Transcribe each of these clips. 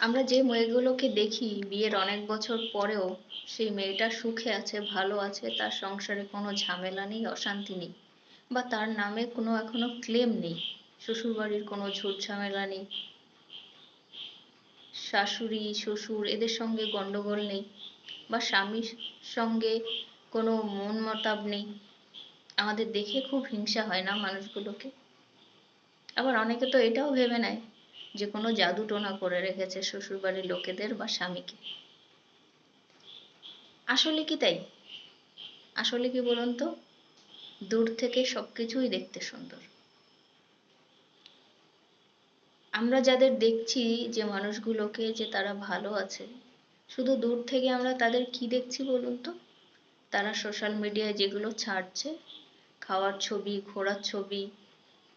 আমরা যে মেয়েগুলোকে দেখি বিয়ের অনেক বছর পরেও সেই মেয়েটা সুখে আছে, ভালো আছে, তার সংসারে কোনো ঝামেলা নেই, অশান্তি নেই, বা তার নামে কোনো এখনো ক্লেম নেই, শ্বশুরবাড়ির কোনো ঝুট ঝামেলা নেই, শাশুড়ি শ্বশুর এদের সঙ্গে গন্ডগোল নেই, বা স্বামীর সঙ্গে কোনো মন মতাব নেই। আমাদের দেখে খুব হিংসা হয় না মানুষগুলোকে? আবার অনেকে তো এটাও ভেবে নেয় যে কোনো জাদু টোনা করে রেখেছে শ্বশুরবাড়ির লোকেদের বা স্বামীকে। আসলে কি তাই? আসলে কি বলুন তো? দূর থেকে সবকিছুই দেখতে সুন্দর। আমরা যাদের দেখছি যে মানুষগুলোকে যে তারা ভালো আছে, শুধু দূর থেকে আমরা তাদের কি দেখছি বলুন তো? তারা সোশ্যাল মিডিয়ায় যেগুলো ছাড়ছে, খাওয়ার ছবি, ঘোরার ছবি,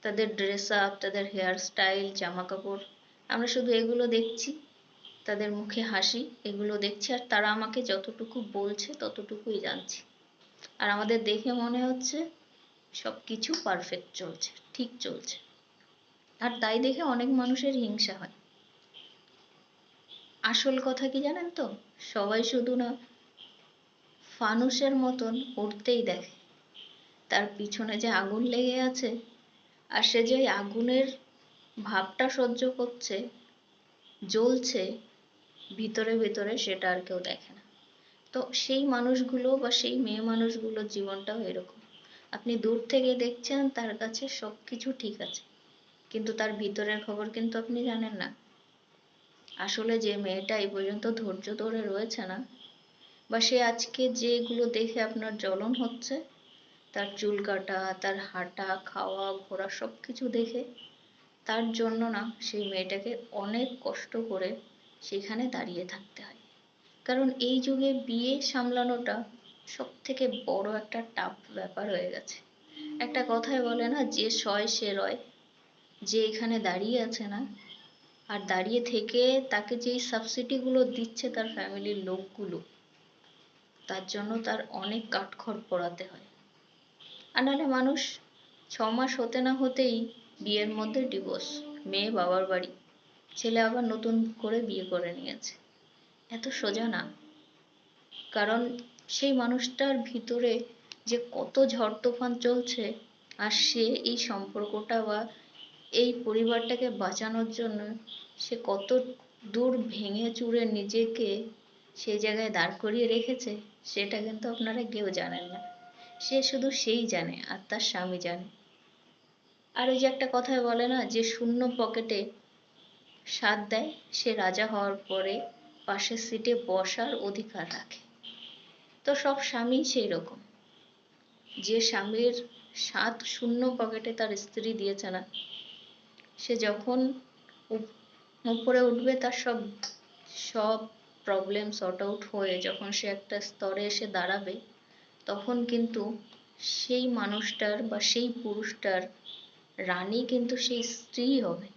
তাদের ড্রেস আপ, তাদের হেয়ার স্টাইল, জামা কাপড়, আমরা শুধু এগুলো দেখছি, তাদের মুখে হাসি, এগুলো দেখছি, আর তারা আমাকে যতটুকু বলছে ততটুকুই জানছি। আর আমাদের দেখে মনে হচ্ছে সবকিছু পারফেক্ট চলছে, ঠিক চলছে। আর তাই দেখে অনেক মানুষের হিংসা হয়। আসল কথা কি জানেন তো? সবাই শুধু না ফানুসের মতন উড়তেই দেখে, তার পিছনে যে আগুন লেগে আছে, আর সে যে আগুনের ভাবটা সহ্য করছে, জ্বলছে ভিতরে ভিতরে, সেটা আর কেউ দেখে না। তো সেই মানুষগুলো বা সেই মেয়ে মানুষগুলোর জীবনটাও এরকম। আপনি দূর থেকে দেখছেন তার কাছে সবকিছু ঠিক আছে, কিন্তু তার ভিতরের খবর কিন্তু আপনি জানেন না। আসলে যে মেয়েটা এই পর্যন্ত ধৈর্য ধরে রয়েছে না, বা সে আজকে যেগুলো দেখে আপনার জ্বলন হচ্ছে, তার চুল কাটা, তার হাঁটা, খাওয়া, ঘোরা সবকিছু দেখে, তার জন্য না সেই মেয়েটাকে অনেক কষ্ট করে সেখানে দাঁড়িয়ে থাকতে হয়। কারণ এই যুগে বিয়ে সামলানোটা সব থেকে বড় একটা টাফ ব্যাপার হয়ে গেছে। একটা কথায় বলে না, যে সয় সে রয়। যে এখানে দাঁড়িয়ে আছে না, আর দাঁড়িয়ে থেকে তাকে যেই সাবসিডিগুলো দিচ্ছে তার ফ্যামিলির লোকগুলো, তার জন্য তার অনেক কাঠখড় পোড়াতে হয়। আর নাহলে মানুষ 6 মাস হতে না হতেই বিয়ের মধ্যে ডিভোর্স, মেয়ে বাবার বাড়ি, ছেলে আবার নতুন করে বিয়ে করে নিয়েছে। এত সোজা না। কারণ সেই মানুষটার ভিতরে যে কত ঝড় তুফান চলছে, আর সে এই সম্পর্কটা বা এই পরিবারটাকে বাঁচানোর জন্য সে কত দূর ভেঙে চুরে নিজেকে সেই জায়গায় দাঁড় করিয়ে রেখেছে, সেটা কিন্তু আপনারা কেউ জানেন না। সে শুধু সেই জানে আর তার স্বামী জানে। আর ওই যে একটা কথায় বলে না, যে শূন্য পকেটে সাথ দেয় সে রাজা হওয়ার পরে পাশের সিটে বসার অধিকার রাখে। তো সব স্বামী সেই রকম। যে স্বামীর সাত শূন্য পকেটে তার স্ত্রী দিয়েছে না, সে যখন উপরে উঠবে, তার সব সব প্রবলেম সর্ট আউট হয়ে যখন সে একটা স্তরে এসে দাঁড়াবে, তখন কিন্তু সেই মানুষটার বা সেই পুরুষটার রানী কিন্তু সেই স্ত্রী হবে।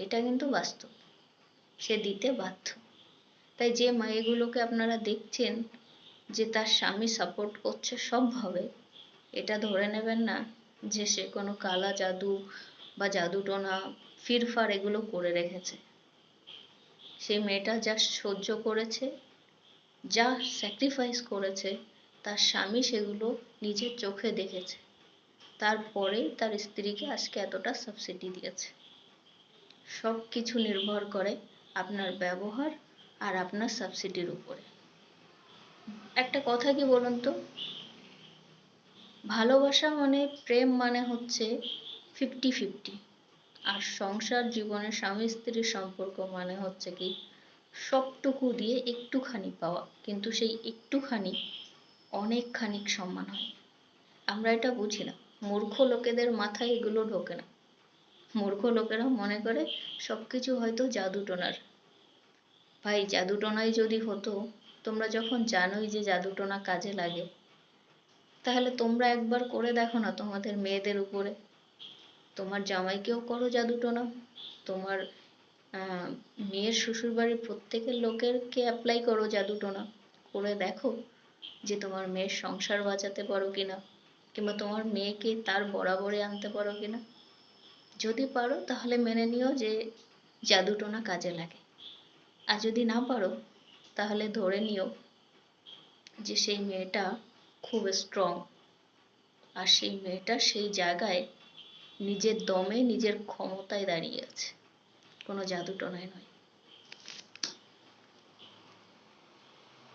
এটা কিন্তু বাস্তব। সে দিতে বাধ্য। তাই যে মেয়েগুলোকে আপনারা দেখছেন যে তার স্বামী সাপোর্ট করছে সবভাবে, এটা ধরে নেবেন না যে সে কোনো কালা জাদু বা জাদুটোনা ফিরফার এগুলো করে রেখেছে। সেই মেয়েটা যা সহ্য করেছে, যা স্যাক্রিফাইস করেছে, তার স্বামী সেগুলো নিজের চোখে দেখেছে। তারপরেই তার স্ত্রীকে আজকে এতটা সাবসিডি দিয়েছে। সব কিছু নির্ভর করে আপনার ব্যবহার আর আপনার সাবসিডির উপরে। একটা কথা কি বলুন তো? ভালোবাসা মানে, প্রেম মানে হচ্ছে 50-50। আর সংসার জীবনে স্বামী স্ত্রীর সম্পর্ক মানে হচ্ছে কি, সবটুকু দিয়ে একটুখানি পাওয়া, কিন্তু সেই একটুখানি অনেকখানি সম্মান হয়। আমরা এটা বুঝি না। মূর্খ লোকেদের মাথায় এগুলো ঢোকে না। মূর্খ লোকেরা মনে করে সবকিছু হয়তো জাদুটোনার। ভাই, জাদুটোনাই যদি হতো, তোমরা যখন জানোই যে জাদুটোনা কাজে লাগে, তাহলে তোমরা একবার করে দেখো না তোমাদের মেয়েদের উপরে। তোমার জামাইকেও করো জাদুটোনা, তোমার মেয়ের শ্বশুরবাড়ির প্রত্যেকের লোকেরকে অ্যাপ্লাই করো জাদুটোনা, করে দেখো যে তোমার মেয়ের সংসার বাঁচাতে পারো কিনা, কিংবা তোমার মেয়েকে তার বরাবরে আনতে পারো কিনা। যদি পারো তাহলে মেনে নিও যে জাদুটোনা কাজে লাগে। আর যদি না পারো, তাহলে ধরে নিও যে সেই মেয়েটা খুব স্ট্রং, আর সেই মেয়েটা সেই জায়গায় নিজের দমে নিজের ক্ষমতায় দাঁড়িয়ে আছে, কোনো জাদুটোনায় নয়।